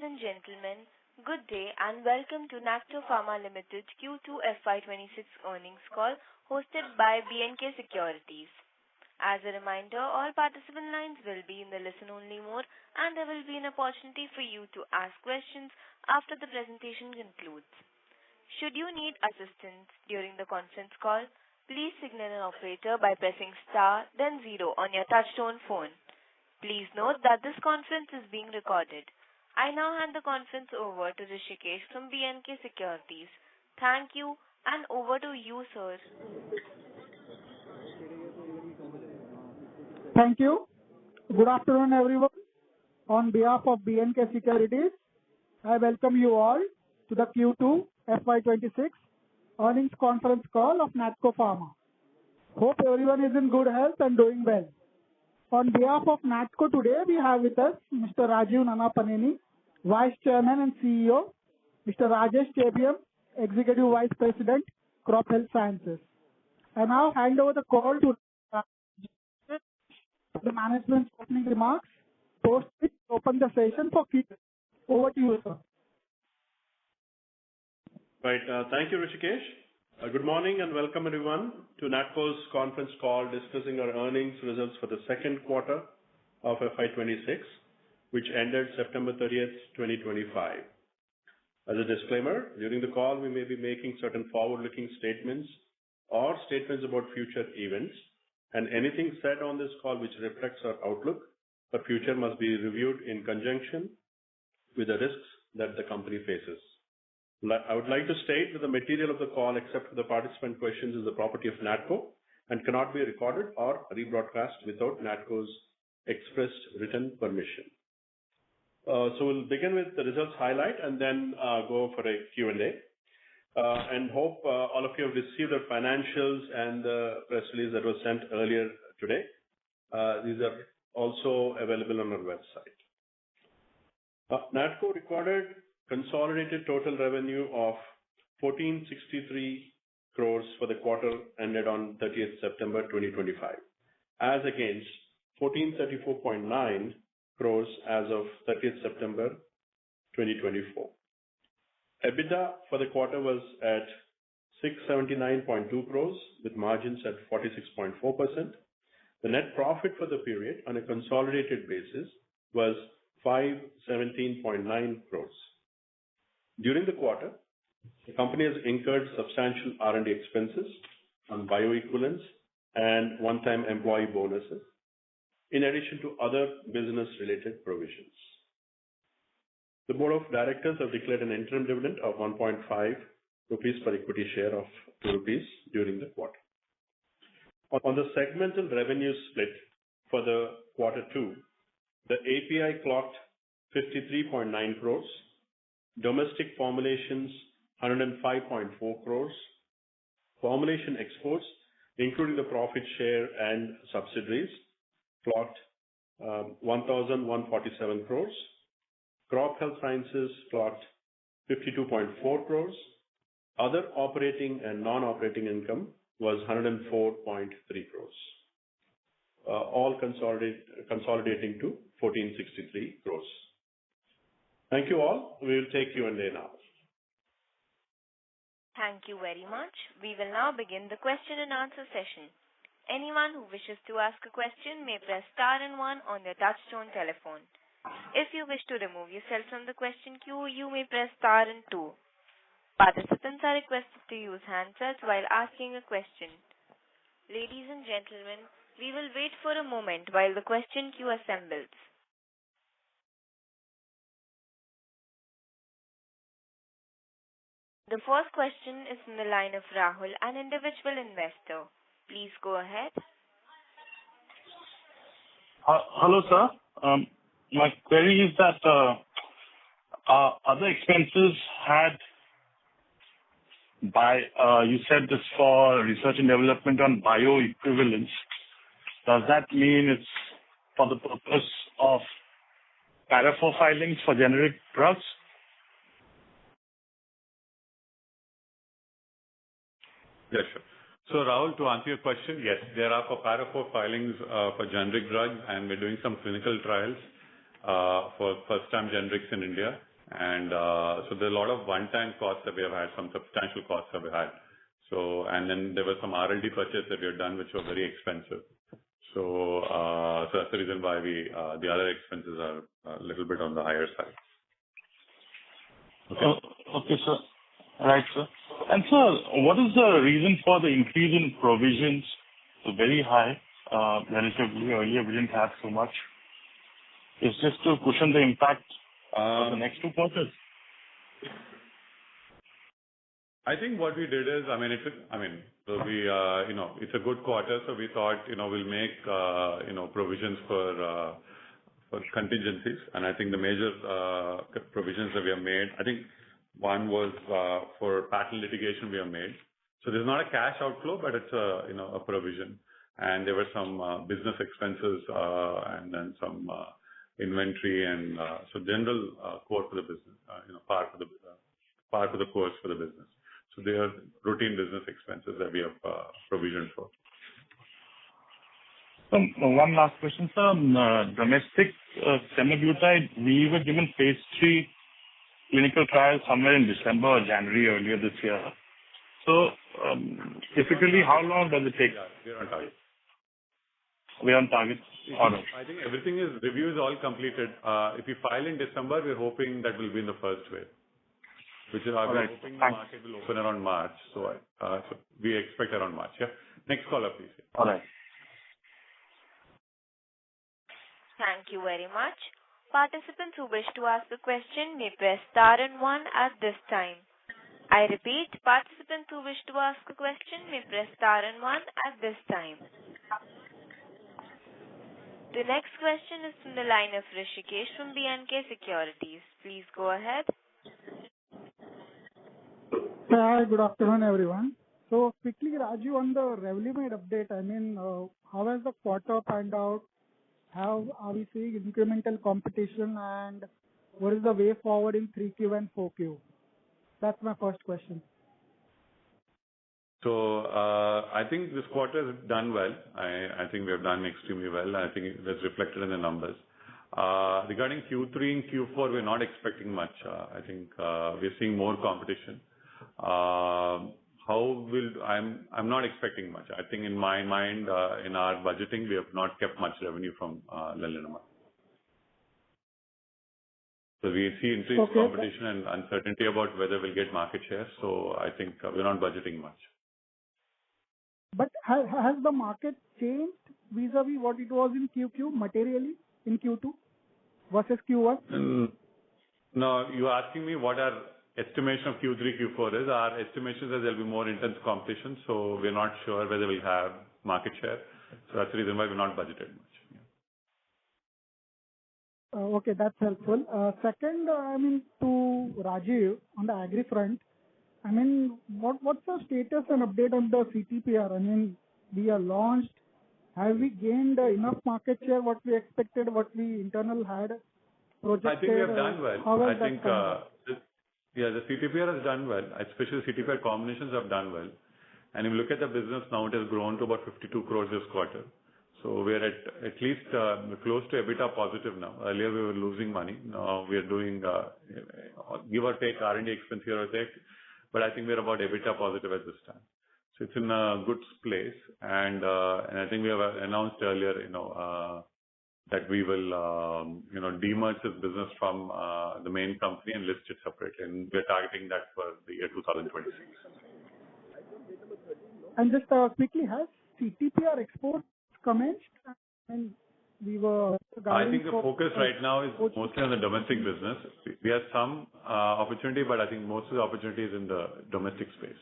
and gentlemen, good day and welcome to Natco Pharma Limited Q2 FY26 earnings call hosted by B&K Securities. As a reminder, all participant lines will be in the listen-only mode and there will be an opportunity for you to ask questions after the presentation concludes. Should you need assistance during the conference call, please signal an operator by pressing star then 0 on your touchtone phone. Please note that this conference is being recorded. I now hand the conference over to Rishikesh from B&K Securities. Thank you and over to you, sir. Thank you. Good afternoon, everyone. On behalf of B&K Securities, I welcome you all to the Q2 FY26 earnings conference call of Natco Pharma. Hope everyone is in good health and doing well. On behalf of Natco today, we have with us Mr. Rajeev Nannapaneni, Vice Chairman and CEO, Mr. Rajesh Chebiyam, Executive Vice President, Crop Health Sciences. I now hand over the call to the management's opening remarks, post which open the session for Q&A. Over to you, sir. Right. Thank you, Rishikesh. Good morning and welcome everyone to Natco's conference call discussing our earnings results for the second quarter of FY26, which ended September 30th, 2025. As a disclaimer, during the call we may be making certain forward-looking statements or statements about future events, and anything said on this call which reflects our outlook for future must be reviewed in conjunction with the risks that the company faces. I would like to state that the material of the call, except for the participant questions, is the property of Natco and cannot be recorded or rebroadcast without Natco's expressed written permission. So we'll begin with the results highlight and then go for a Q&A. And hope all of you have received the financials and the press release that was sent earlier today. These are also available on our website. Natco recorded consolidated total revenue of 1,463 crores for the quarter ended on 30th September 2025, as against 1,434.9 crores as of 30th September 2024. EBITDA for the quarter was at 679.2 crores with margins at 46.4%. The net profit for the period on a consolidated basis was 517.9 crores. During the quarter, the company has incurred substantial R&D expenses on bioequivalents and one-time employee bonuses, in addition to other business-related provisions. The Board of Directors have declared an interim dividend of 1.5 rupees per equity share of 2 rupees during the quarter. On the segmental revenue split for the quarter two, the API clocked 53.9 crores, domestic formulations 105.4 crores, formulation exports, including the profit share and subsidiaries, clocked 1,147 crores, crop health sciences clocked 52.4 crores, other operating and non-operating income was 104.3 crores, all consolidating to 1,463 crores. Thank you all. We will take Q&A now. Thank you very much. We will now begin the question and answer session. Anyone who wishes to ask a question may press star and 1 on their touchtone telephone. If you wish to remove yourself from the question queue, you may press star and 2. Participants are requested to use handsets while asking a question. Ladies and gentlemen, we will wait for a moment while the question queue assembles. The first question is from the line of Rahul, an individual investor. Please go ahead. Hello, sir. My query is that other expenses you said this for research and development on bioequivalents. Does that mean it's for the purpose of Para IV filings for generic drugs? Yes, sure. So Rahul, to answer your question, yes, there are for Para IV filings for generic drugs, and we're doing some clinical trials for first-time generics in India. And so there are a lot of one-time costs that we have had, some substantial costs that we had. So, and then there were some R&D purchases that we have done, which were very expensive. So, so that's the reason why the other expenses are a little bit on the higher side. Okay. Okay, sir. Right, sir. And sir, what is the reason for the increase in provisions? So very high, relatively. Earlier we didn't have so much. Is this to cushion the impact of the next 2 quarters? I think what we did is, so we, it's a good quarter, so we thought, we'll make, provisions for contingencies. And I think the major provisions that we have made, I think one was for patent litigation we have made. So there's not a cash outflow, but it's a provision. And there were some business expenses and then some inventory and so general core for the business, part of the course for the business. So they are routine business expenses that we have provisioned for. One last question, sir. Domestic semaglutide, we were given phase 3 clinical trials somewhere in December or January earlier this year. So typically, how long does it take? We're on target. We're on target. All right. I think review is all completed. If we file in December, we're hoping that will be in the first wave, which is we're hoping the market will open around March. So we expect around March. Yeah. Next caller, please. All right. Thank you very much. Participants who wish to ask a question may press star and 1 at this time. I repeat, participants who wish to ask a question may press star and 1 at this time. The next question is from the line of Rishikesh from BNK Securities. Please go ahead. Hi, good afternoon, everyone. So quickly, Raju, on the Revlimid update, how has the quarter panned out? How are we seeing incremental competition, and what is the way forward in 3Q and 4Q? That's my first question. So I think this quarter has done well. I think we have done extremely well. I think that's reflected in the numbers. Regarding Q3 and Q4, we're not expecting much. I think we're seeing more competition. I'm not expecting much. I think in my mind, in our budgeting, we have not kept much revenue from lenalidomide. So we see increased competition and uncertainty about whether we'll get market share. So I think we're not budgeting much. But has the market changed vis-a-vis what it was in Q2 materially in Q2 versus Q1? No, you're asking me what our estimation of Q3, Q4 is. Our estimation is that there'll be more intense competition, so we're not sure whether we'll have market share. So that's the reason why we're not budgeted much. Yeah. Okay, that's helpful. Second, to Rajiv on the agri front, what's the status and update on the CTPR? We are launched. Have we gained enough market share? What we expected? What we internal had projected? I think we have done well. How has I think the CTPR has done well. Especially CTPR combinations have done well. And if you look at the business now, it has grown to about 52 crores this quarter. So we are at least close to EBITDA positive now. Earlier we were losing money. Now we are doing give or take R&D expense here or there. But I think we're about EBITDA positive at this time. So it's in a good place. And I think we have announced earlier, that we will, demerge this business from the main company and list it separately. And we're targeting that for the year 2026. And just quickly, has CTPR exports commenced? I think the focus right now is mostly on the domestic business. We have some opportunity, but I think most of the opportunity is in the domestic space.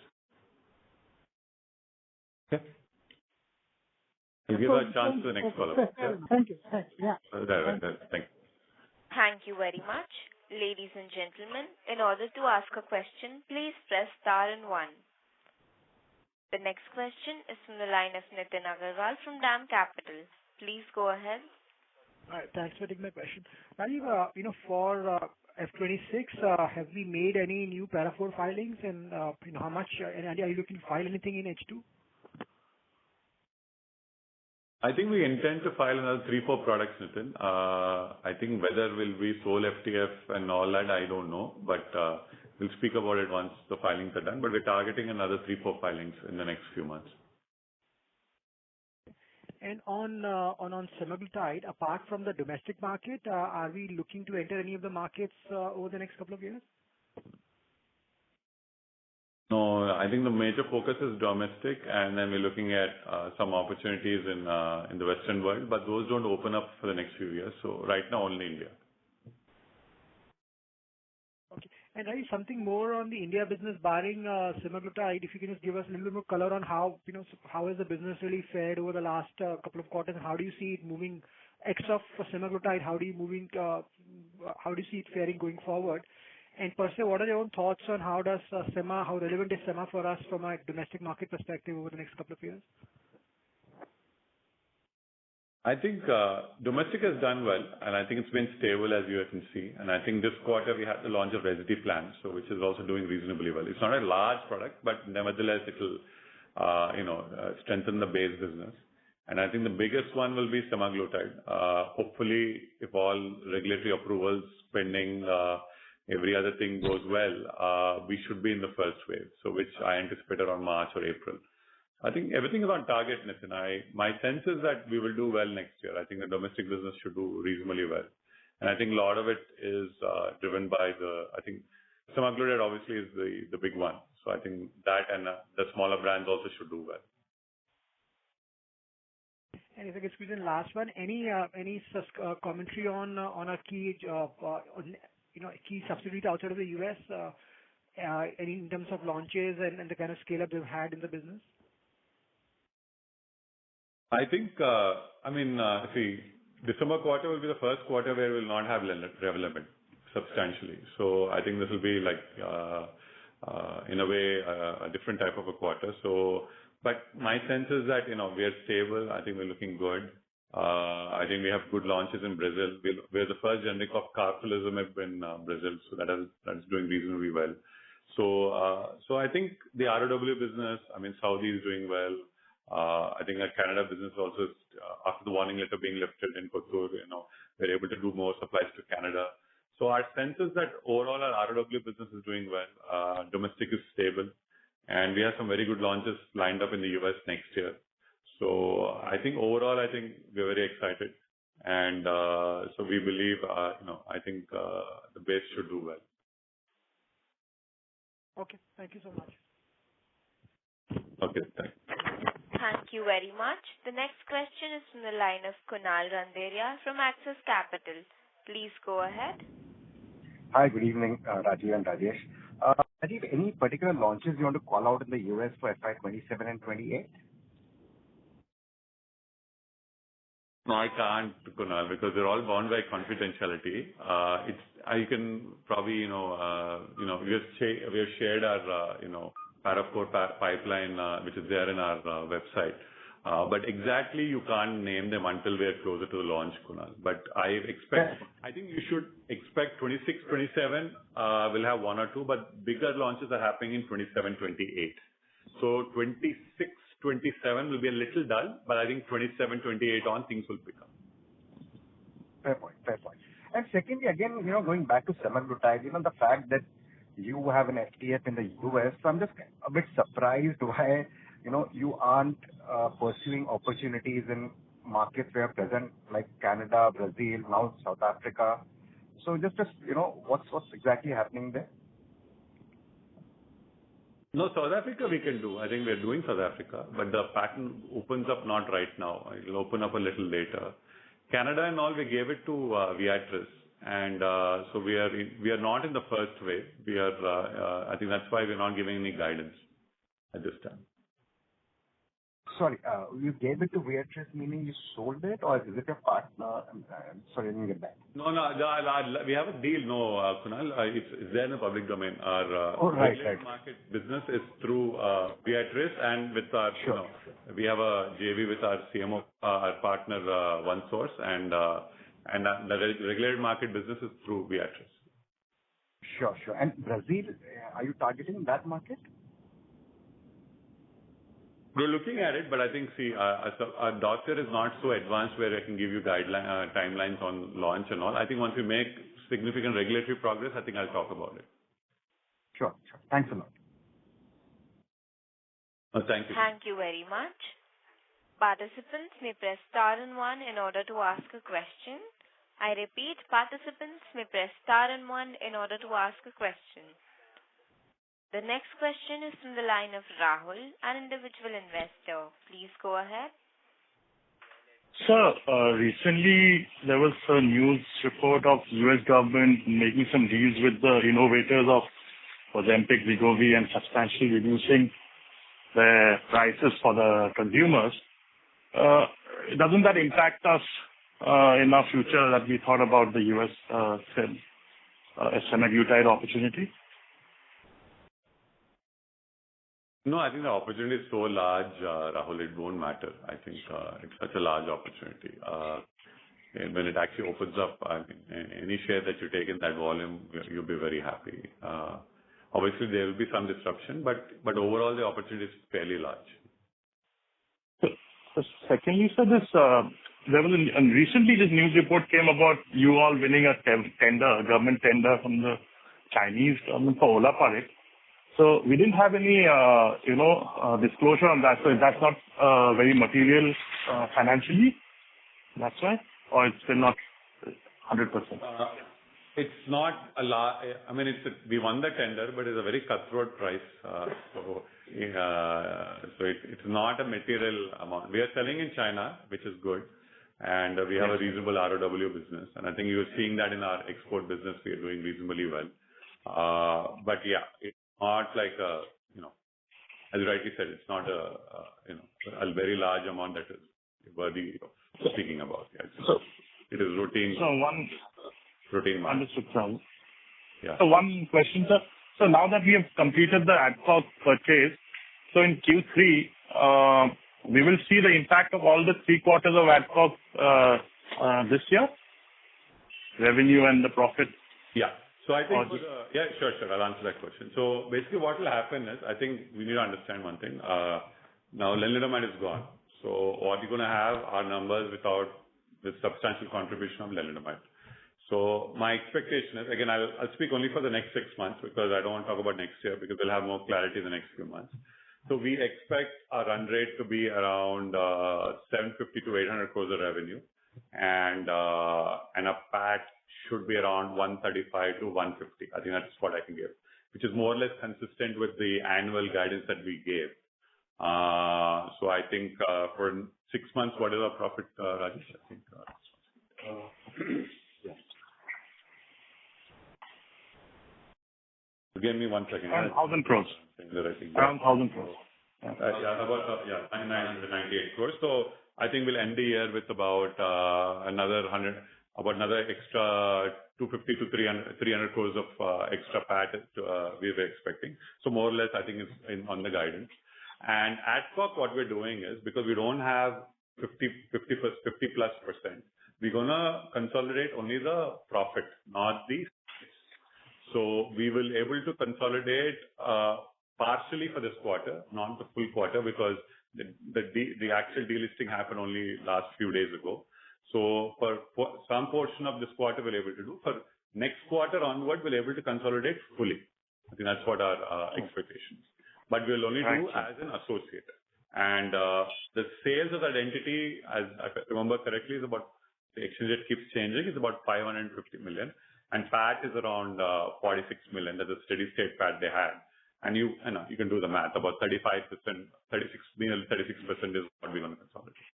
Okay. We'll give a chance to the next caller. Thank you. Yeah. Thank you. Thank you very much. Ladies and gentlemen, in order to ask a question, please press star and 1. The next question is from the line of Nitin Agarwal from DAM Capital. Please go ahead. All right. Thanks for taking my question. Rajiv, for F26, have we made any new Para 4 filings, and how much? And are you looking to file anything in H2? I think we intend to file another 3-4 products, Nitin. I think whether will be sole FTF and all that, I don't know, but we'll speak about it once the filings are done. But we're targeting another 3-4 filings in the next few months. And on semaglutide, apart from the domestic market, are we looking to enter any of the markets over the next couple of years? No, I think the major focus is domestic, and then we're looking at some opportunities in the Western world, but those don't open up for the next few years. So right now, only India. Okay. And something more on the India business, barring semaglutide, if you can just give us a little bit more color on how, how has the business really fared over the last couple of quarters, and how do you see it moving, ex of semaglutide, how do you see it faring going forward? And per se, what are your own thoughts on how relevant is SEMA for us from a domestic market perspective over the next couple of years? I think domestic has done well, and I think it's been stable, as you can see. And I think this quarter we had the launch of Resitiplan, so which is also doing reasonably well. It's not a large product, but nevertheless, it will, strengthen the base business. And I think the biggest one will be semaglutide. Hopefully, if all regulatory approvals pending, every other thing goes well, we should be in the first wave, so which I anticipate around March or April. I think everything is on target, Nitin. My sense is that we will do well next year. I think the domestic business should do reasonably well. And I think a lot of it is driven by I think semaglutide obviously is the big one. So I think that and the smaller brands also should do well. And if I could squeeze in last one, any commentary on a key key subsidiary outside of the US, any in terms of launches and the kind of scale up they've had in the business? I think, see, December quarter will be the first quarter where we'll not have Revlimid substantially. So I think this will be like, in a way, a different type of a quarter. So, but my sense is that, we are stable. I think we're looking good. I think we have good launches in Brazil. We're the first generic of carfilzomib in Brazil, so that's doing reasonably well. So I think the ROW business, Saudi is doing well. I think our Canada business also, after the warning letter being lifted in Kothur, we're able to do more supplies to Canada. So our sense is that overall our ROW business is doing well. Domestic is stable, and we have some very good launches lined up in the US next year. So I think overall, I think we're very excited, and so we believe, I think the base should do well. Okay, thank you so much. Okay, thanks. Thank you very much. The next question is from the line of Kunal Randeria from Axis Capital. Please go ahead. Hi, good evening, Rajiv and Rajesh. Rajiv, any particular launches you want to call out in the US for FY 27 and 28? No, I can't, Kunal, because they're all bound by confidentiality. You can probably, we have shared our, Para 4 pipeline, which is there in our website. But exactly you can't name them until we are closer to the launch, Kunal. But I think you should expect 26, 27, we'll have one or two, but bigger launches are happening in 27, 28. So 26, 27 will be a little dull, but I think 27, 28 on things will pick up. Fair point. And secondly, again, going back to semaglutide, the fact that you have an FTF in the US, so I'm just a bit surprised why, you aren't pursuing opportunities in markets where present, like Canada, Brazil, now South Africa. So just what's exactly happening there? No, South Africa we can do. I think we're doing South Africa, but the patent opens up not right now. It'll open up a little later. Canada and all, we gave it to Viatris, and so we are not in the first wave. We are. I think that's why we're not giving any guidance at this time. Sorry, you gave it to Viatris, meaning you sold it, or is it a partner? Sorry, I didn't get that. No, we have a deal. No, Kunal, it's there in the public domain. Our right. market business is through Viatris, and with our, we have a JV with our CMO, our partner, OneSource, and the regulated market business is through Viatris. Sure. And Brazil, are you targeting that market? We're looking at it, but I think, see, our dossier is not so advanced where I can give you timelines on launch and all. I think once we make significant regulatory progress, I think I'll talk about it. Sure. Thanks a lot. Thank you. Thank you very much. Participants may press star and 1 in order to ask a question. I repeat, participants may press star and 1 in order to ask a question. The next question is from the line of Rahul, an individual investor. Please go ahead. Sir, recently there was a news report of US government making some deals with the innovators of Ozempic, Wegovy, and substantially reducing the prices for the consumers. Doesn't that impact us in our future that we thought about the US semaglutide opportunity? No, I think the opportunity is so large, Rahul, it won't matter. I think it's such a large opportunity. And when it actually opens up, I mean, any share that you take in that volume, you'll be very happy. Obviously, there will be some disruption, but overall, the opportunity is fairly large. So secondly, sir, recently this news report came about you all winning a government tender from the Chinese government for Olaparib. So we didn't have any, disclosure on that. So that's not very material financially. That's why, or it's still not 100%. It's not a lot. I mean, we won the tender, but it's a very cutthroat price. So it's not a material amount. We are selling in China, which is good, and we have a reasonable ROW business. And I think you're seeing that in our export business, we are doing reasonably well. But yeah, it's not like as you rightly said, it's not a very large amount that is worthy of speaking about. Yeah, it is routine. Routine market. Understood, sir. Yeah. So one question, sir. So now that we have completed the Adcock purchase, so in Q3, we will see the impact of all the 3 quarters of Adcock this year? Revenue and the profit? Yeah. So I think, sure. I'll answer that question. So basically what will happen is, I think we need to understand one thing. Now lenalidomide is gone. So what you're going to have are numbers without the substantial contribution of lenalidomide. So my expectation is, again, I'll speak only for the next 6 months because I don't want to talk about next year because we'll have more clarity in the next few months. So we expect our run rate to be around 750 to 800 crores of revenue, and a PAT should be around 135 to 150. I think that's what I can give, which is more or less consistent with the annual guidance that we gave. So I think for 6 months, what is our profit, Rajesh? I think. Give me 1 second. Around 1,000 crores. Around 1,000 crores. About 998 crores. So I think we'll end the year with about another extra 250 to 300 crores of extra PAT we were expecting. So more or less, I think it's on the guidance. And Adcock, what we're doing is, because we don't have 50+%, we're going to consolidate only the profit, not the. So we will able to consolidate partially for this quarter, not the full quarter, because the actual delisting happened only last few days ago. So for some portion of this quarter, we're able to do. For next quarter onward, we're able to consolidate fully. I think that's what our expectations. But we'll only do as an associate. And the sales of that entity, as I remember correctly, is about, the exchange rate keeps changing, is about 550 million. And PAT is around 46 million. That's a steady state PAT they had. And you can do the math. About 35%, 36% is what we're going to consolidate.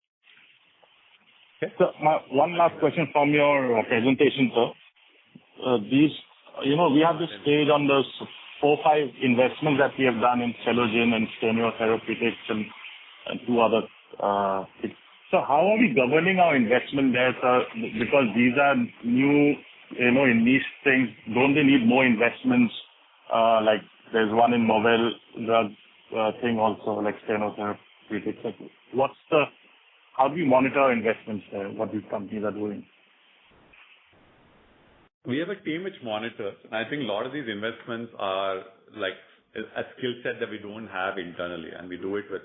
Okay. So one last question from your presentation, sir. We have this page on the 4-5 investments that we have done in Celogen and Steno Therapeutics and 2 other. So how are we governing our investment there, sir? Because these are new, in these things, don't they need more investments? Like there's one in novel drug thing also, like Steno Therapeutics. Like how do we monitor our investments there? What these companies are doing? We have a team which monitors, and I think a lot of these investments are like a skill set that we don't have internally, and we do it with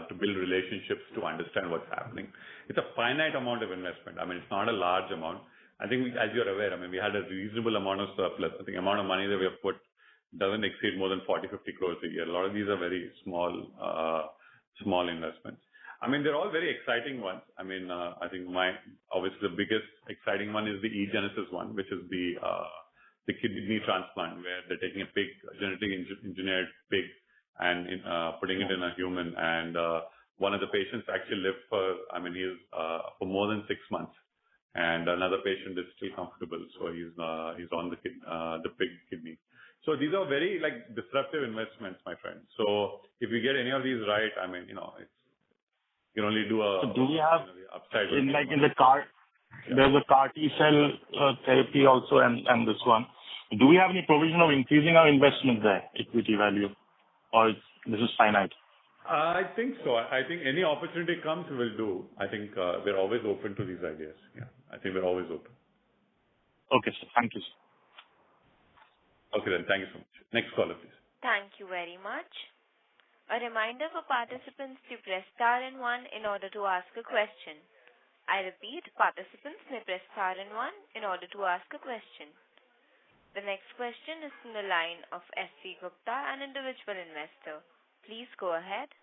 to build relationships, to understand what's happening. It's a finite amount of investment. I mean, it's not a large amount. I think, as you're aware, I mean, we had a reasonable amount of surplus. I think the amount of money that we have put doesn't exceed more than 40, 50 crores a year. A lot of these are very small investments. I mean, they're all very exciting ones. I mean, I think obviously the biggest exciting one is the eGenesis one, which is the kidney transplant, where they're taking a pig, genetically engineered pig, and putting it in a human. And one of the patients actually lived for more than 6 months, and another patient is still comfortable, so he's on the pig kidney. So these are very disruptive investments, my friend. So if we get any of these right, I mean, it's you can only do a. So do we have upside in the CAR? There's a CAR T cell therapy also, and this one. Do we have any provision of increasing our investment there, equity value, or this is finite? I think so. I think any opportunity comes, we'll do. I think we're always open to these ideas. Yeah, I think we're always open. Okay, sir. Thank you, sir. Okay, then. Thank you so much. Next caller, please. Thank you very much. A reminder for participants to press star and 1 in order to ask a question. I repeat, participants may press star and 1 in order to ask a question. The next question is from the line of S.C. Gupta, an individual investor. Please go ahead.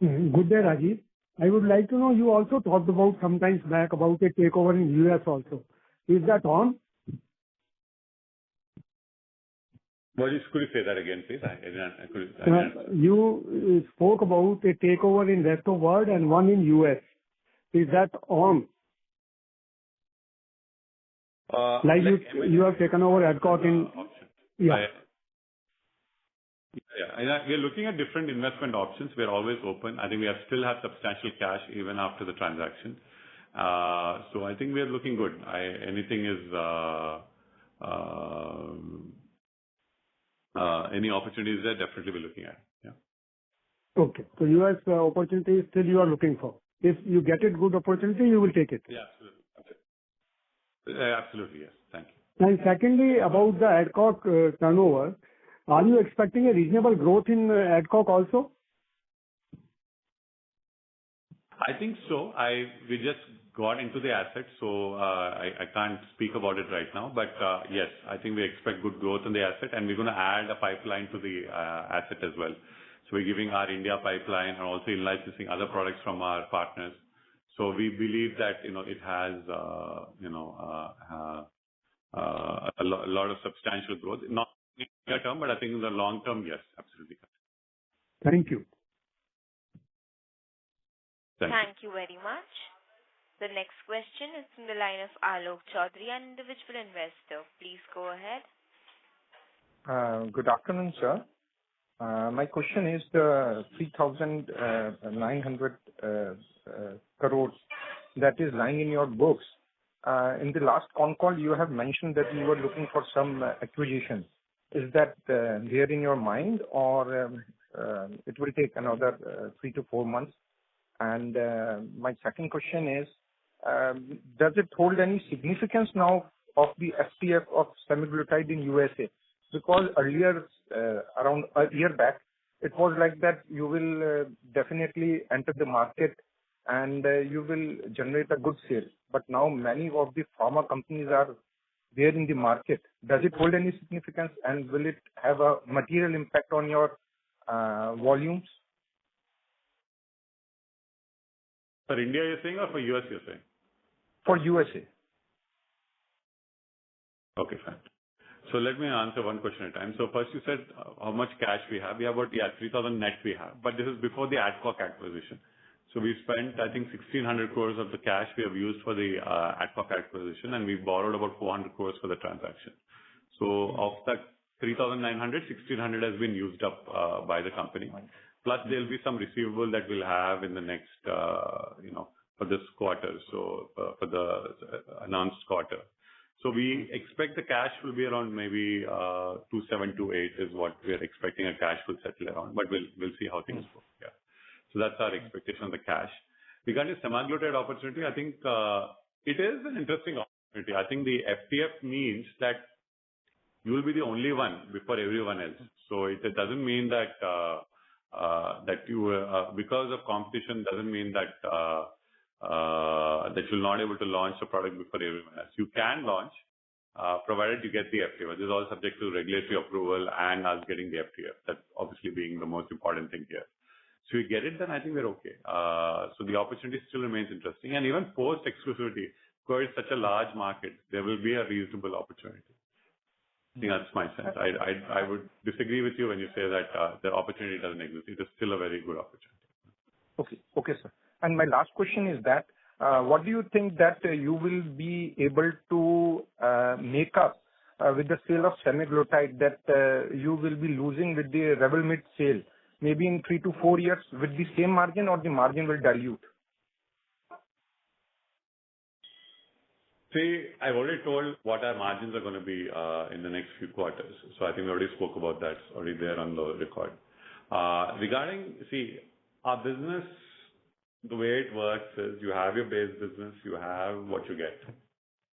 Good day, Rajiv. I would like to know, you also talked about sometimes back about a takeover in US also. Is that on? Could you say that again, please? I didn't. You spoke about a takeover in rest of world and one in US. Is that on? You have taken over Adcock in. Yeah. Yeah. We're looking at different investment options. We're always open. I think we still have substantial cash even after the transaction. So I think we are looking good. Anything is any opportunities there, definitely we're looking at. Yeah. Okay. So US opportunity still you are looking for. If you get it, good opportunity, you will take it. Yeah, absolutely. Absolutely, yes. Thank you. And secondly, about the Adcock turnover, are you expecting a reasonable growth in Adcock also? I think so. We just got into the asset, so I can't speak about it right now. But yes, I think we expect good growth in the asset, and we're going to add a pipeline to the asset as well. So we're giving our India pipeline and also in-licensing other products from our partners. So we believe that it has a lot of substantial growth, not in the near term, but I think in the long term, yes, absolutely. Thank you. Thank you very much. The next question is from the line of Alok Chaudhary, an individual investor. Please go ahead. Good afternoon, sir. My question is the 3,900 crores that is lying in your books. In the last con call, you have mentioned that you were looking for some acquisition. Is that there in your mind, or it will take another 3 to 4 months? And my second question is, does it hold any significance now of the FTF of semaglutide in USA? Because earlier, around a year back, it was like that you will definitely enter the market and you will generate a good sale. But now many of the pharma companies are there in the market. Does it hold any significance, and will it have a material impact on your volumes? For India, you're saying, or for US, you're saying? For USA. Okay, fine. So let me answer one question at a time. So first you said how much cash we have. We have about 3,000 net we have, but this is before the Adcock acquisition. So we spent, I think, 1,600 crores of the cash we have used for the Adcock acquisition, and we borrowed about 400 crores for the transaction. So of that 3,900, 1,600 has been used up by the company. Plus there will be some receivable that we'll have in the next, for this quarter, so for the announced quarter. So we expect the cash will be around maybe 2,728 is what we are expecting a cash will settle around, but we'll see how things go. Yeah. So that's our expectation on the cash. Regarding semaglutide opportunity, I think it is an interesting opportunity. I think the FTF means that you will be the only one before everyone else. So it doesn't mean that that you because of competition doesn't mean that that you're not able to launch a product before everyone else. You can launch, provided you get the FTF. This is all subject to regulatory approval and us getting the FTF. That's obviously being the most important thing here. So you get it, then I think we're okay. So the opportunity still remains interesting. And even post-exclusivity, because it's such a large market, there will be a reasonable opportunity. I think that's my sense. I would disagree with you when you say that the opportunity doesn't exist. It is still a very good opportunity. Okay. Okay, sir. And my last question is that, what do you think that you will be able to make up with the sale of semaglutide that you will be losing with the Revlimid sale, maybe in 3 to 4 years with the same margin, or the margin will dilute? See, I've already told what our margins are going to be in the next few quarters. So I think we already spoke about that. It's already there on the record. Regarding, see, our business, the way it works is you have your base business, you have what you get.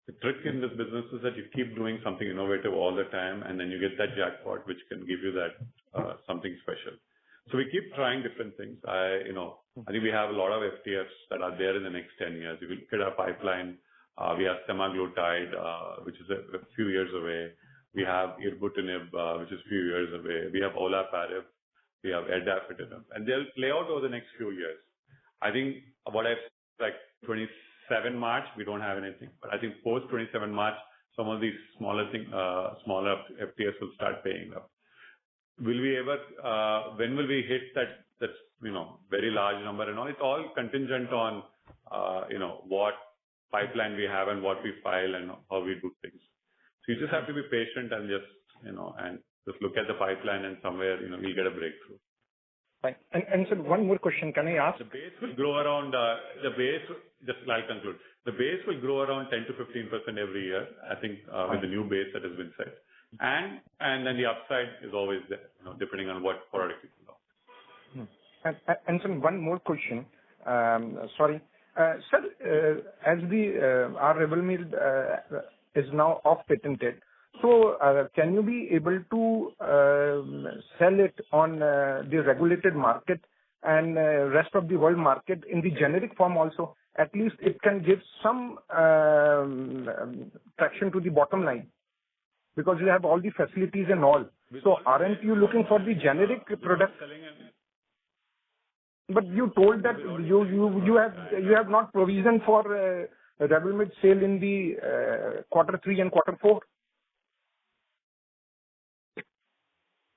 The trick in this business is that you keep doing something innovative all the time, and then you get that jackpot, which can give you that something special. So we keep trying different things. I think we have a lot of FTFs that are there in the next 10 years. If you look at our pipeline, we have semaglutide, which is a few years away. We have ibrutinib, which is a few years away. We have olaparib. We have edafitinib. And they'll play out over the next few years. I think what I've like 27 March, we don't have anything. But I think post 27 March, some of these smaller FTS will start paying up. Will we ever, when will we hit that's very large number and all? It's all contingent on, what pipeline we have and what we file and how we do things. So you just have to be patient and just, and just look at the pipeline and somewhere, we'll get a breakthrough. Fine. And sir, one more question. Can I ask? The base will grow around, just I'll conclude. The base will grow around 10 to 15% every year, I think, with the new base that has been set. And then the upside is always there, depending on what product you launch. And sir, one more question. Sorry. Sir, as our Revlimid is now off-patented, so can you be able to sell it on the regulated market and rest of the world market in the generic form also? At least it can give some traction to the bottom line, because you have all the facilities and all. So aren't you looking for the generic product? But you told that you have not provision for Revlimid sale in the quarter 3 and quarter 4.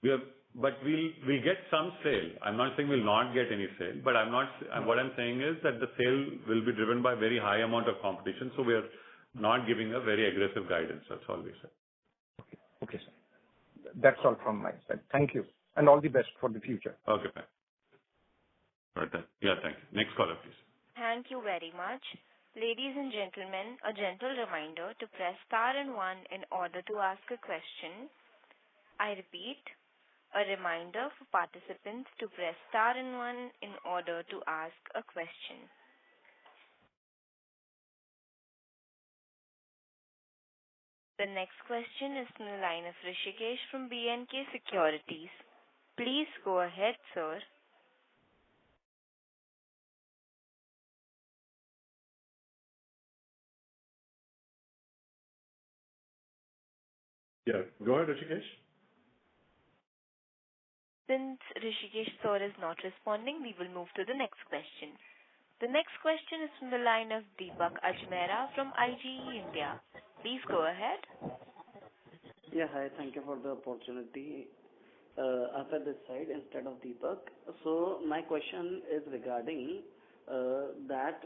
But we'll get some sale. I'm not saying we'll not get any sale, but what I'm saying is that the sale will be driven by very high amount of competition. So we are not giving a very aggressive guidance. That's all we said. Okay, sir. That's all from my side. Thank you, and all the best for the future. Okay, fine. Right then. Yeah, thank you. Next caller, please. Thank you very much. Ladies and gentlemen, a gentle reminder to press star and 1 in order to ask a question. I repeat, a reminder for participants to press star and 1 in order to ask a question. The next question is from the line of Rishikesh from B&K Securities. Please go ahead, sir. Yeah, go ahead, Rishikesh. Since Rishikesh sir is not responding, we will move to the next question. The next question is from the line of Deepak Ajmera from IGE India. Please go ahead. Yeah, hi. Thank you for the opportunity. After this side, instead of Deepak. So my question is regarding that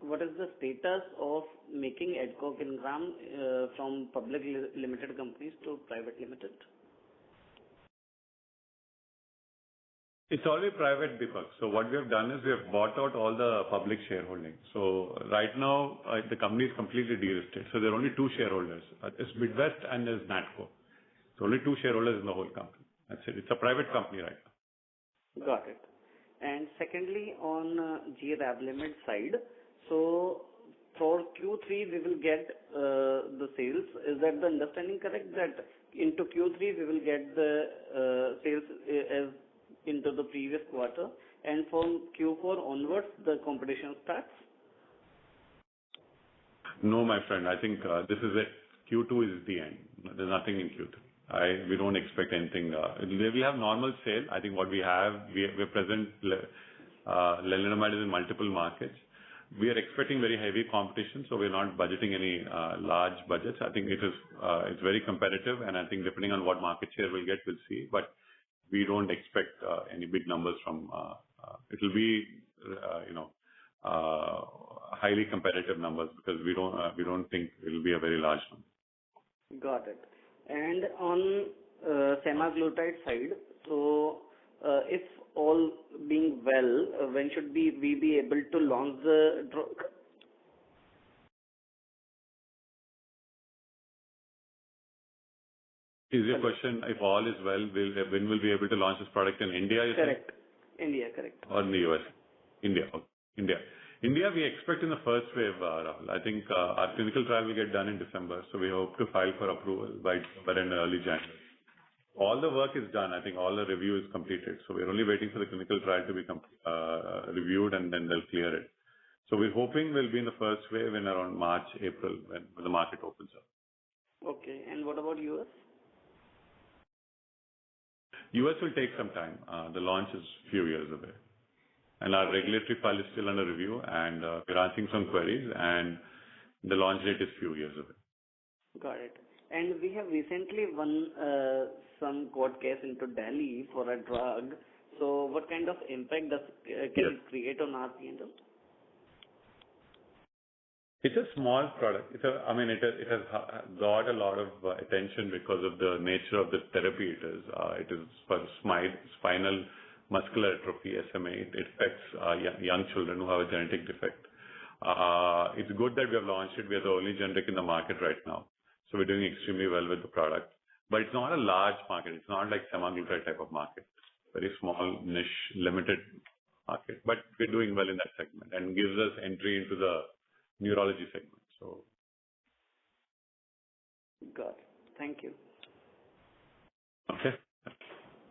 what is the status of making Edcokingram from public limited companies to private limited? It's already private, Deepak. So what we have done is we have bought out all the public shareholding. So right now, the company is completely delisted. So there are only 2 shareholders. It's Midwest and there's Natco. So only 2 shareholders in the whole company. That's it. It's a private company right now. Got it. And secondly, on Revlimid side, so for Q3 we will get the sales. Is that the understanding correct? That into Q3 we will get the sales as into the previous quarter, and from Q4 onwards, the competition starts? No, my friend. I think this is it. Q2 is the end. There's nothing in Q3. We don't expect anything. We have normal sale. I think what we have, we're present, lenalidomide is in multiple markets. We are expecting very heavy competition, so we're not budgeting any large budgets. I think it's very competitive, and I think depending on what market share we'll get, we'll see. But we don't expect any big numbers from. It will be, highly competitive numbers because we don't think it will be a very large number. Got it. And on semaglutide side, so if all being well, when should we be able to launch the drug? Is your question, if all is well, when will we be able to launch this product in India, you said? Correct. India, correct. Or in the US? India. Okay. India. India, we expect in the first wave, Rahul. I think our clinical trial will get done in December, so we hope to file for approval by in early January. All the work is done. I think all the review is completed. So we're only waiting for the clinical trial to be reviewed, and then they'll clear it. So we're hoping we'll be in the first wave in around March, April, when the market opens up. Okay. And what about US? US will take some time. The launch is a few years away. And our regulatory file is still under review, and we're answering some queries, and the launch date is a few years away. Got it. And we have recently won some court case into Delhi for a drug. So what kind of impact can it create on our P&L? It's a small product. It has got a lot of attention because of the nature of the therapy it is. It is for spinal muscular atrophy, SMA. It affects young children who have a genetic defect. It's good that we have launched it. We are the only generic in the market right now. So we're doing extremely well with the product. But it's not a large market. It's not like semaglutide type of market. Very small, niche, limited market. But we're doing well in that segment and gives us entry into the neurology segment. So. Got it. Thank you. Okay.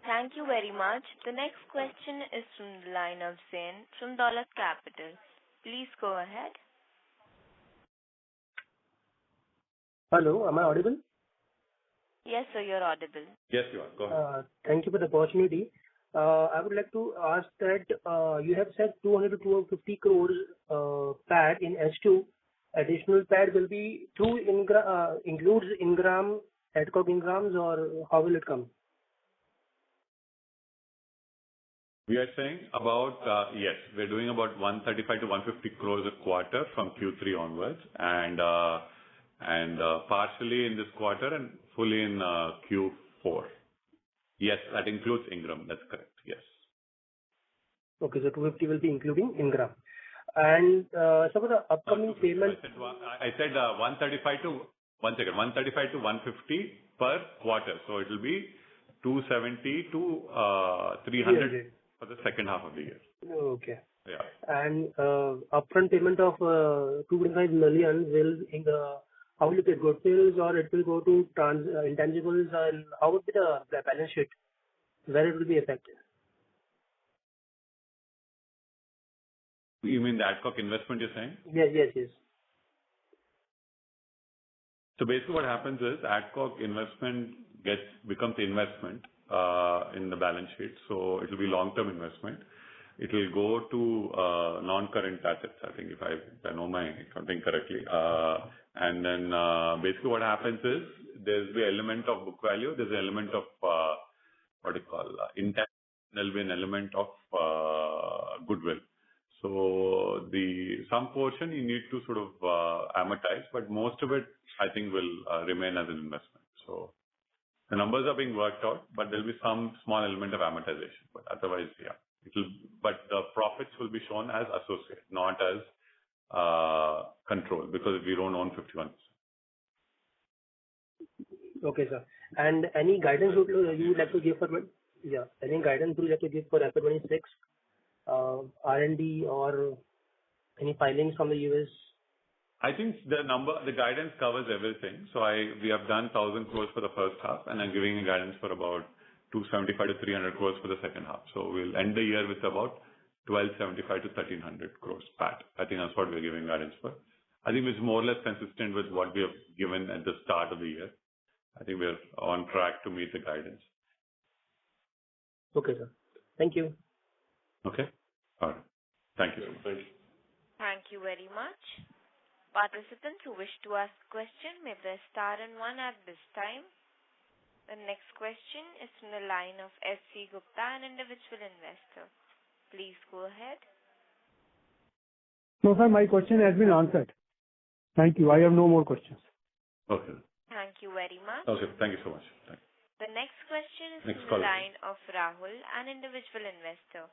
Thank you very much. The next question is from the line of Zain from Dolat Capital. Please go ahead. Hello, am I audible? Yes, sir, you're audible. Yes, you are. Go ahead. Thank you for the opportunity. I would like to ask that you have said 200 to 250 crores PAT in H2. Additional PAT will be through includes Ingram, Natco Ingrams, or how will it come? We are saying about, yes, we're doing about 135 to 150 crores a quarter from Q3 onwards, and partially in this quarter and fully in Q4. Yes, that includes Ingram. That's correct. Yes. Okay, so 250 will be including Ingram. And some of the upcoming payments. I said 135 to 150 per quarter. So it will be 270 to 300 for the second half of the year. Okay. Yeah. And upfront payment of 2.5 million how will it get goodwills, or it will go to intangibles, and how would be the balance sheet where it will be affected? You mean the Adcock investment, you're saying? Yes. So basically what happens is Adcock investment becomes investment in the balance sheet. So it will be long-term investment. It will go to non-current assets, I think, if I know my accounting correctly. And then basically what happens is there's the element of book value, there's an element of intangible, there'll be an element of goodwill. So some portion you need to sort of amortize, but most of it I think will remain as an investment. So the numbers are being worked out, but there'll be some small element of amortization. But otherwise, yeah, but the profits will be shown as associate, not as control, because we don't own 51%. Okay, sir. And any guidance you would like to give for any guidance you would like to give for FY26, R&D or any filings from the US? I think the guidance covers everything. So we have done 1,000 crores for the first half, and I'm giving a guidance for about 275 to 300 crores for the second half. So we'll end the year with about 1,275 to 1,300 crores PAT. I think that's what we're giving guidance for. I think it's more or less consistent with what we have given at the start of the year. I think we're on track to meet the guidance. Okay, sir. Thank you. Okay? All right. Thank you. Thank you very much. Participants who wish to ask a question may press star and 1 at this time. The next question is from the line of S.C. Gupta, an individual investor. Please go ahead. No, sir, my question has been answered. Thank you. I have no more questions. Okay. Thank you very much. Okay. Thank you so much. Thank you. The next question is Next from the caller. line of Rahul, an individual investor.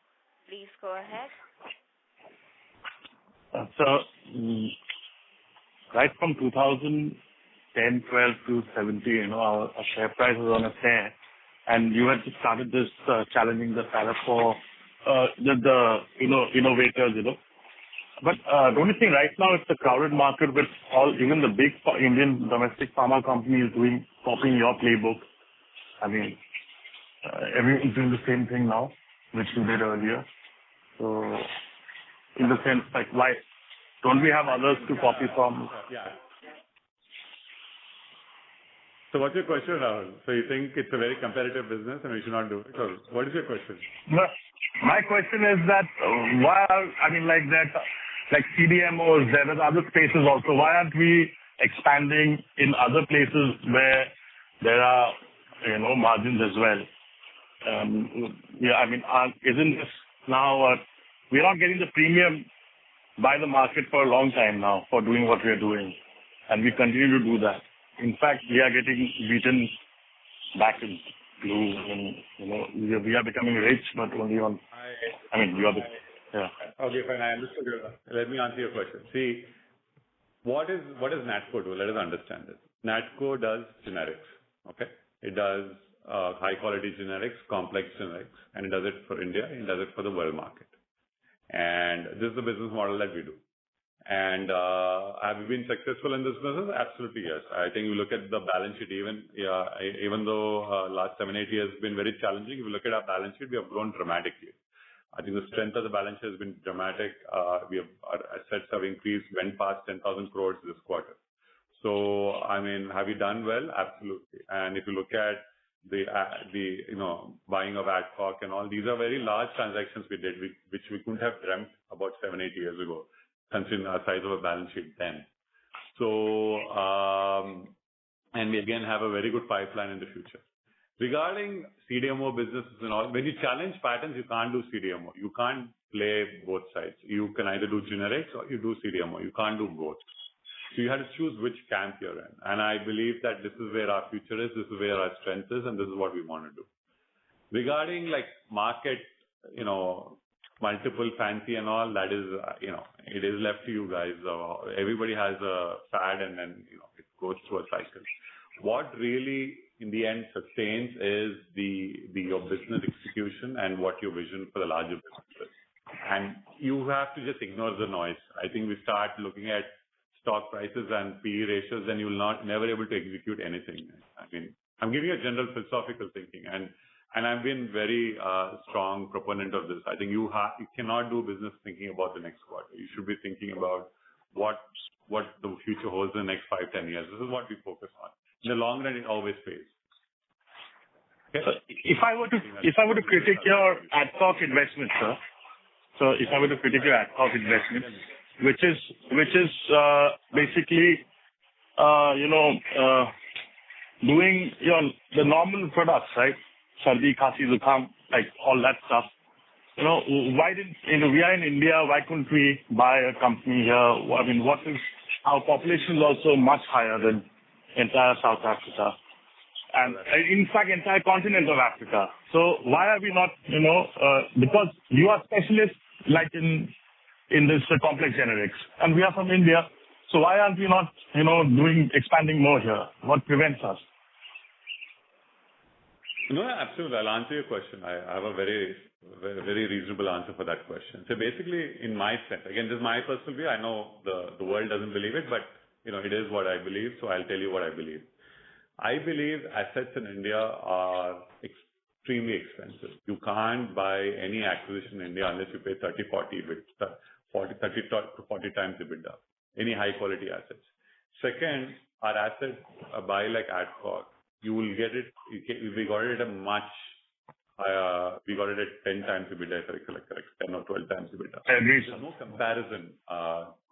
Please go ahead. Right from 2010, 12 to 17, our share price was on a tear, and you had started this challenging the tariff for the innovators, But don't you think right now it's a crowded market with even the big Indian domestic pharma companies copying your playbook? I mean, everyone's doing the same thing now, which you did earlier. So, in the sense, like, why don't we have others to copy from? Yeah. So what's your question, Rahul? So you think it's a very competitive business and we should not do it? Or what is your question? No, my question is that why are, like CDMOs, there are other spaces also. Why aren't we expanding in other places where there are, margins as well? Isn't this now, we're not getting the premium by the market for a long time now for doing what we're doing. And we continue to do that. In fact, we are getting beaten back in blue. And, we are becoming rich, but only on, yeah. Okay, fine. I understood you. Let me answer your question. See, what does Natco do? Let us understand this. Natco does generics. Okay? It does high quality generics, complex generics, and it does it for India, and it does it for the world market. And this is the business model that we do. And have we been successful in this business? Absolutely, yes. I think you look at the balance sheet, even though last 7-8 years has been very challenging, if you look at our balance sheet, we have grown dramatically. I think the strength of the balance sheet has been dramatic. Our assets have increased, went past 10,000 crores this quarter. So, have we done well? Absolutely. And if you look at the buying of Adcock and all, these are very large transactions we did, which we couldn't have dreamt about 7-8 years ago, considering our size of a balance sheet then. So, and we again have a very good pipeline in the future. Regarding CDMO businesses and all, when you challenge patents, you can't do CDMO. You can't play both sides. You can either do generics or you do CDMO. You can't do both. So you have to choose which camp you're in. And I believe that this is where our future is, this is where our strength is, and this is what we want to do. Regarding market, multiple fancy and all, that is, it is left to you guys. Everybody has a fad and then, it goes through a cycle. What really, in the end, sustains is your business execution and what your vision for the larger business is. And you have to just ignore the noise. I think we start looking at stock prices and PE ratios, then you will never able to execute anything. I'm giving you a general philosophical thinking, and I've been very strong proponent of this. I think you cannot do business thinking about the next quarter. You should be thinking about what the future holds in the next 5-10 years. This is what we focus on. In the long run, it always pays. Okay? If I were to critique your Adcock investment, sir. So if I were to critique your Adcock investment, which is basically doing the normal products, right? Sardi, Khasi, Zukham, like all that stuff. Why didn't we are in India? Why couldn't we buy a company here? Our population is also much higher than entire South Africa, and in fact, entire continent of Africa. So why are we not? Because you are specialists like in this complex generics, and we are from India. So why aren't we not, expanding more here? What prevents us? No, absolutely. I'll answer your question. I have a very, very reasonable answer for that question. So basically, in my sense, again, this is my personal view. I know the world doesn't believe it, but it is what I believe. So I'll tell you what I believe. I believe assets in India are extremely expensive. You can't buy any acquisition in India unless you pay 30, 40 EBITDA, 30 to 40 times EBITDA, any high quality assets. Second, our assets, a buy like Adcock, you will get it, we got it at a much higher, we got it at 10 times EBITDA, if I recollect correct, 10 or 12 times EBITDA. Agreed. There's no comparison,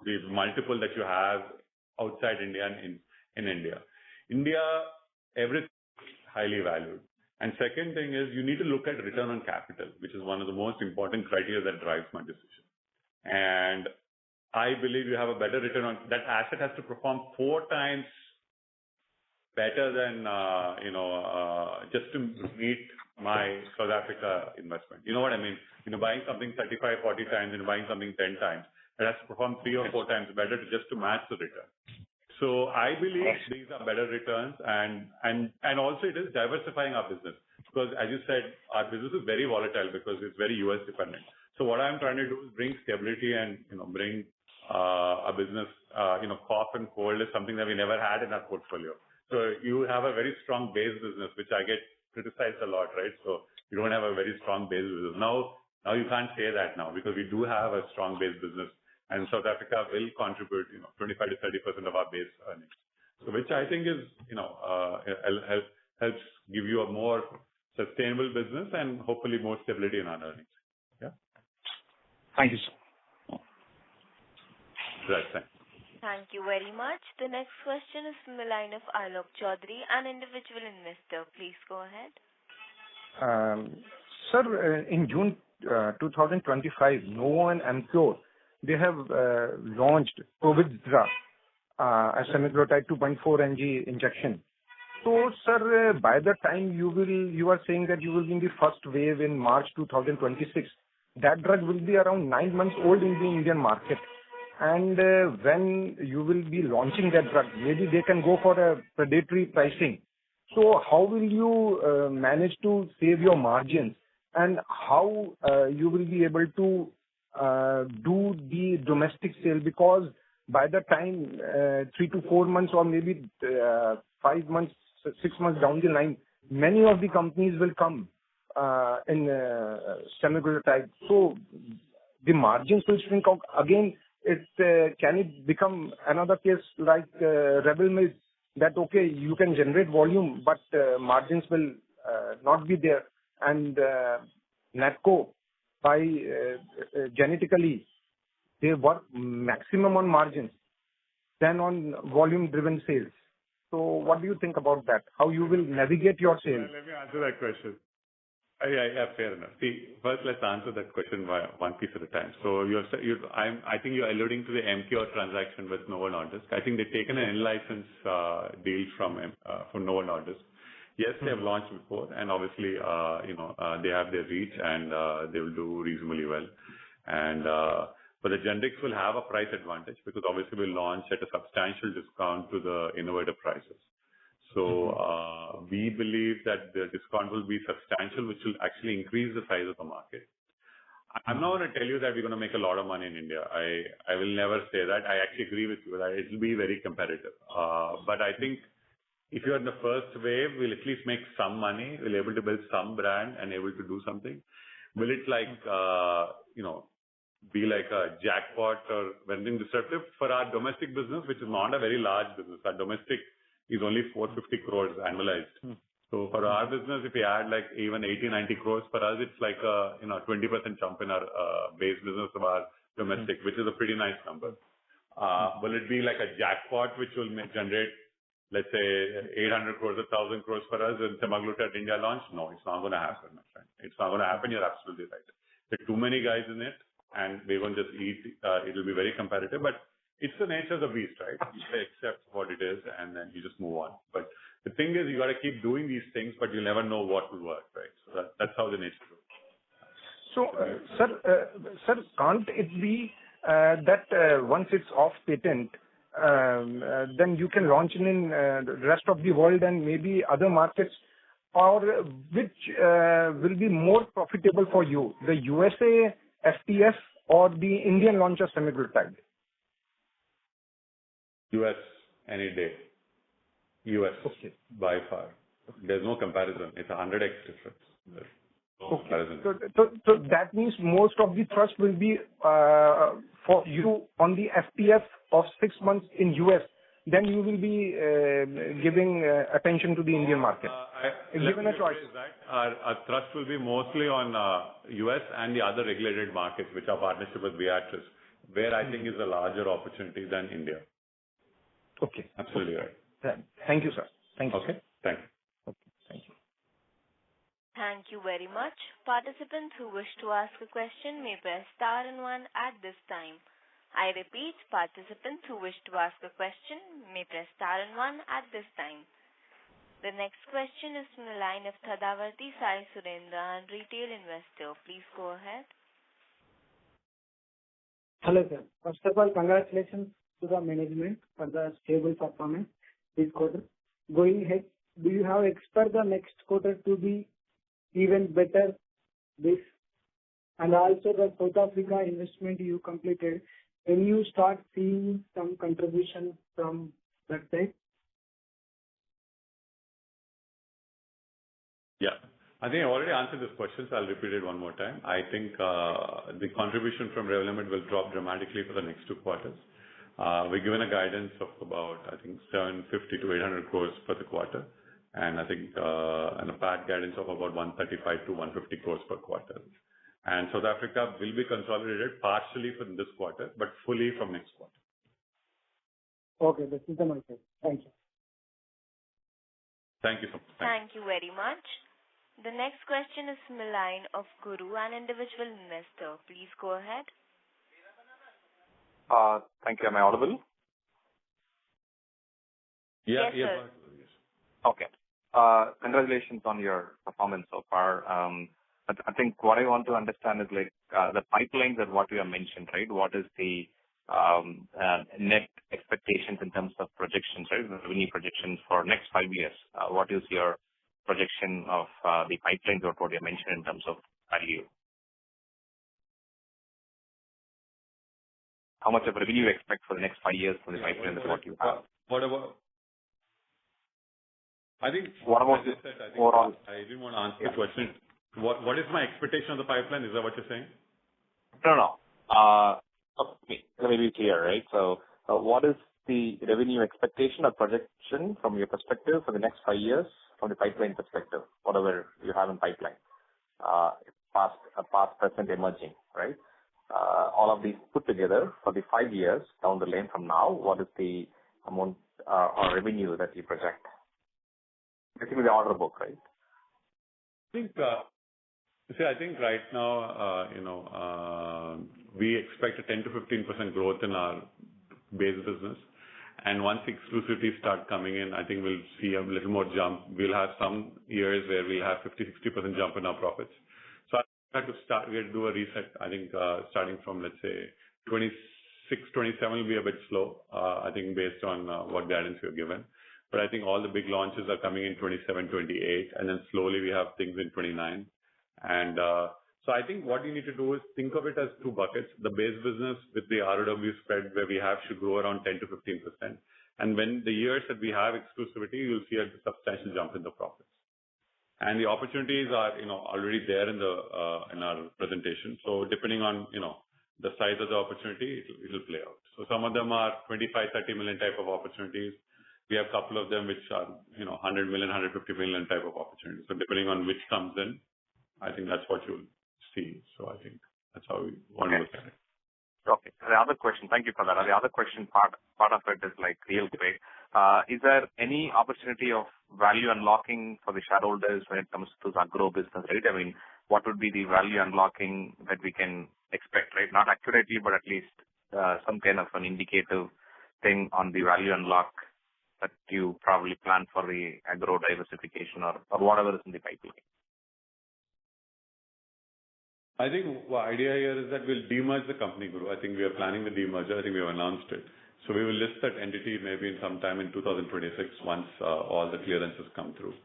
the multiple that you have outside India and in India. India, everything is highly valued. And second thing is you need to look at return on capital, which is one of the most important criteria that drives my decision. And I believe you have a better return on that asset has to perform 4 times better than, just to meet my South Africa investment. You know what I mean? Buying something 35, 40 times and buying something 10 times, it has to perform 3 or 4 times better just to match the return. So I believe these are better returns and also it is diversifying our business because as you said, our business is very volatile because it's very US dependent. So what I'm trying to do is bring stability and, bring a business, cough and cold is something that we never had in our portfolio. So you have a very strong base business, which I get criticized a lot, right? So you don't have a very strong base business. Now you can't say that now because we do have a strong base business. And South Africa will contribute, 25 to 30% of our base earnings. So which I think is, helps give you a more sustainable business and hopefully more stability in our earnings. Yeah. Thank you, sir. Right. Thanks. Thank you very much. The next question is from the line of Alok Chaudhary, an individual investor. Please go ahead. Sir, in June 2025, Novo and Amcor, they have launched Provizra, a semaglutide 2.4 mg injection. So, sir, by the time you are saying that you will be in the first wave in March 2026, that drug will be around 9 months old in the Indian market. And when you will be launching that drug, maybe they can go for a predatory pricing. So how will you manage to save your margins and how you will be able to do the domestic sale? Because by the time 3 to 4 months or maybe 5 months, 6 months down the line, many of the companies will come in semaglutide. So the margins will shrink out. Again, can it become another case like Rebel Mills that, okay, you can generate volume, but margins will not be there. And Natco, by genetically, they work maximum on margins than on volume-driven sales. So what do you think about that? How you will navigate your sales? Let me answer that question. Yeah, fair enough. See, first let's answer that question one piece at a time. So I think you're alluding to the MKO transaction with Novo Nordisk. I think they've taken an in-license deal from Novo Nordisk. Yes, they have launched before, and obviously, they have their reach and they will do reasonably well. And but the generics will have a price advantage because obviously we'll launch at a substantial discount to the innovator prices. So we believe that the discount will be substantial, which will actually increase the size of the market. I'm not going to tell you that we're going to make a lot of money in India. I will never say that. I actually agree with you that it will be very competitive. But I think if you're in the first wave, we'll at least make some money. We'll be able to build some brand and able to do something. Will it be like a jackpot or anything disruptive? For our domestic business, which is not a very large business, our domestic is only 450 crores annualized. So for our business, if we add like even 80, 90 crores for us, it's like a 20% jump in our base business of our domestic, which is a pretty nice number. Will it be like a jackpot which will generate, let's say, 800 crores, 1,000 crores for us in semaglutide India launch? No, it's not going to happen, my friend. It's not going to happen. You're absolutely right. There are too many guys in it, and they won't just eat. It will be very competitive, but it's the nature of the beast, right? You accept what it is, and then you just move on. But the thing is, you got to keep doing these things, but you never know what will work, right? So that's how the nature is. So, sir, can't it be that once it's off patent, then you can launch it in the rest of the world and maybe other markets, or which will be more profitable for you, the USA FTF or the Indian launch of semaglutide? US any day. US Okay. by far. There's no comparison. It's 100x difference. Okay. that isn't it. So that means most of the thrust will be for you on the FPF of 6 months in US. Then you will be giving attention to the Indian market. Given a choice. Our thrust will be mostly on US and the other regulated markets, which are partnership with Beatrice, where I think is a larger opportunity than India. Okay. Absolutely right. Thank you, sir. Thank you. Okay. Thank you. Okay. Thank you. Thank you very much. Participants who wish to ask a question may press star and 1 at this time. I repeat, participants who wish to ask a question may press star and 1 at this time. The next question is from the line of Thadavarti Sai Surendra, retail investor. Please go ahead. Hello, sir. First of all, congratulations to the management for the stable performance this quarter. Going ahead, do you have expect the next quarter to be even better this? And also the South Africa investment you completed, when you start seeing some contribution from that side? Yeah. I think I already answered this question, so I'll repeat it one more time. I think the contribution from Revlimid will drop dramatically for the next 2 quarters. We're given a guidance of about, I think, 750 to 800 crores per the quarter. And I think and a PAT guidance of about 135 to 150 crores per quarter. And South Africa will be consolidated partially from this quarter, but fully from next quarter. Okay, this is the market. Thank you. Thank you so much. Thank you very much. The next question is from the line of Guru, an individual investor. Please go ahead. Thank you. Am I audible? Yeah, Yes, sir. Okay. Congratulations on your performance so far. I think what I want to understand is like the pipelines and what you have mentioned, right? What is the net expectations in terms of projections, right? The revenue projections for next 5 years. What is your projection of the pipelines or what you mentioned in terms of value? How much of revenue you expect for the next 5 years from the pipeline is what you have? I think, what about as I said, I think overall? I didn't want to answer the question. What is my expectation of the pipeline? Is that what you're saying? No. Let me be clear, right? So what is the revenue expectation or projection from your perspective for the next 5 years from the pipeline perspective, whatever you have in pipeline, past, present, emerging, right? All of these put together for the 5 years down the lane from now, what is the amount or revenue that you project? Basically the order book, right? I think right now, we expect a 10 to 15% growth in our base business. And once exclusivities start coming in, I think we'll see a little more jump. We'll have some years where we'll have 50-60% jump in our profits. So I have to start, we'll do a reset. I think starting from, let's say, 26, 27 will be a bit slow, I think based on what guidance we're given. But I think all the big launches are coming in 27, 28, and then slowly we have things in 29. And so I think what you need to do is think of it as 2 buckets. The base business with the ROW spread where we have should grow around 10 to 15%. And when the years that we have exclusivity, you'll see a substantial jump in the profits. And the opportunities are, already there in our presentation. So depending on, the size of the opportunity, it will play out. So some of them are 25, 30 million type of opportunities. We have a couple of them which are, 100 million, 150 million type of opportunities. So depending on which comes in, I think that's what you'll see. So I think that's how we want to look at it. Okay. The other question, thank you for that. The other question part of it is like real quick. Is there any opportunity of value unlocking for the shareholders when it comes to the agro business, right? I mean, what would be the value unlocking that we can expect, right? Not accurately, but at least some kind of an indicative thing on the value unlock that you probably plan for the agro diversification or whatever is in the pipeline. I think the idea here is that we'll demerge the company, Guru. I think we are planning the demerger. I think we have announced it. So we will list that entity maybe in sometime in 2026 once all the clearances come through.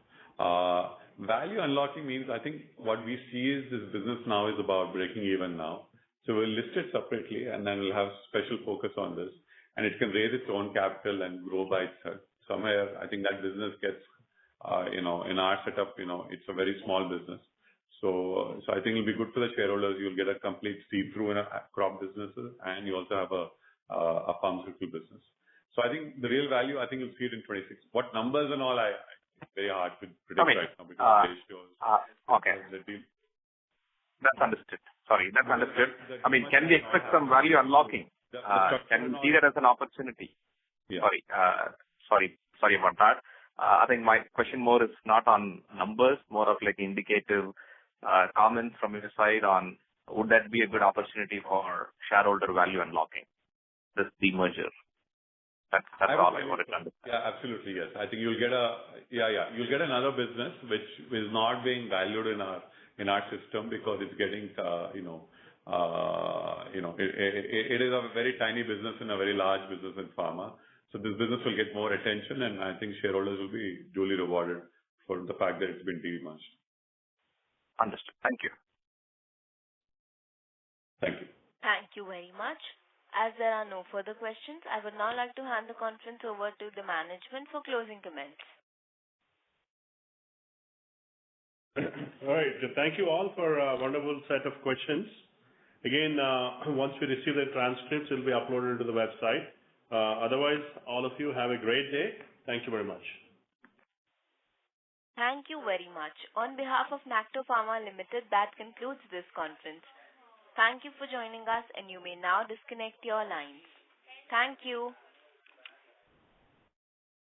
Value unlocking means I think what we see is this business now is about breaking even now. So we'll list it separately and then we'll have special focus on this. And it can raise its own capital and grow by itself. Somewhere, I think that business gets, in our setup, it's a very small business. So I think it'll be good for the shareholders. You'll get a complete see-through in a crop businesses, and you also have a pharmaceutical business. So I think the real value, I think you'll see it in 26. What numbers and all, very hard to predict right now because of ratios. Okay. That's understood. Sorry, that's understood. I mean, can we expect some value unlocking? Can we see that as an opportunity? Yeah. Sorry about that. I think my question more is not on numbers, more of like indicative comments from your side on would that be a good opportunity for shareholder value unlocking, this demerger? That's all I wanted to understand. Yeah, absolutely, yes. I think you'll get you'll get another business which is not being valued in our system because it's getting it is a very tiny business and a very large business in pharma. So this business will get more attention, and I think shareholders will be duly rewarded for the fact that it's been demerged. Understood. Thank you. Thank you. Thank you very much. As there are no further questions, I would now like to hand the conference over to the management for closing comments. All right. Thank you all for a wonderful set of questions. Again, once we receive the transcripts, it will be uploaded to the website. Otherwise, all of you have a great day. Thank you very much. Thank you very much. On behalf of Natco Pharma Limited, that concludes this conference. Thank you for joining us, and you may now disconnect your lines. Thank you.